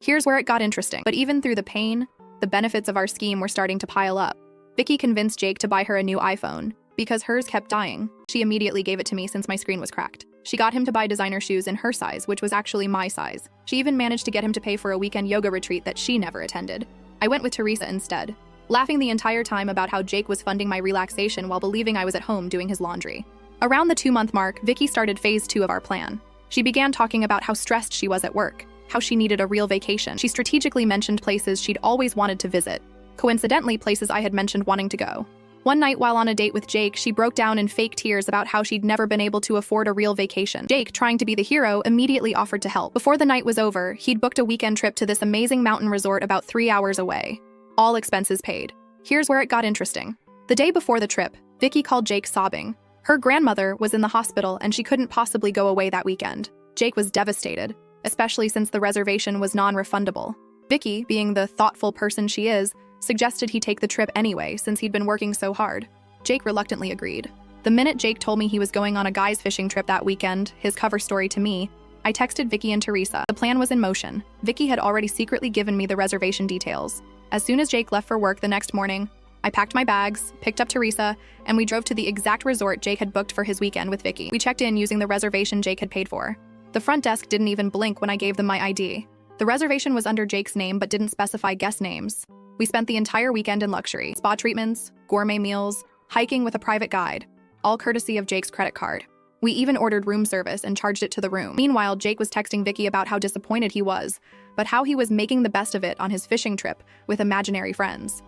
Here's where it got interesting. But even through the pain, the benefits of our scheme were starting to pile up. Vicky convinced Jake to buy her a new iPhone. Because hers kept dying, she immediately gave it to me since my screen was cracked. She got him to buy designer shoes in her size, which was actually my size. She even managed to get him to pay for a weekend yoga retreat that she never attended. I went with Teresa instead, laughing the entire time about how Jake was funding my relaxation while believing I was at home doing his laundry. Around the 2-month mark, Vicky started phase 2 of our plan. She began talking about how stressed she was at work, how she needed a real vacation. She strategically mentioned places she'd always wanted to visit. Coincidentally, places I had mentioned wanting to go. One night while on a date with Jake, she broke down in fake tears about how she'd never been able to afford a real vacation. Jake, trying to be the hero, immediately offered to help. Before the night was over, he'd booked a weekend trip to this amazing mountain resort about 3 hours away. All expenses paid. Here's where it got interesting. The day before the trip, Vicky called Jake sobbing. Her grandmother was in the hospital and she couldn't possibly go away that weekend. Jake was devastated, especially since the reservation was non-refundable. Vicky, being the thoughtful person she is, suggested he take the trip anyway since he'd been working so hard. Jake reluctantly agreed. The minute Jake told me he was going on a guys fishing trip that weekend, his cover story to me, I texted Vicky and Teresa. The plan was in motion. Vicky had already secretly given me the reservation details. As soon as Jake left for work the next morning, I packed my bags, picked up Teresa, and we drove to the exact resort Jake had booked for his weekend with Vicky. We checked in using the reservation Jake had paid for. The front desk didn't even blink when I gave them my ID. The reservation was under Jake's name but didn't specify guest names. We spent the entire weekend in luxury. Spa treatments, gourmet meals, hiking with a private guide, all courtesy of Jake's credit card. We even ordered room service and charged it to the room. Meanwhile, Jake was texting Vicky about how disappointed he was, but how he was making the best of it on his fishing trip with imaginary friends.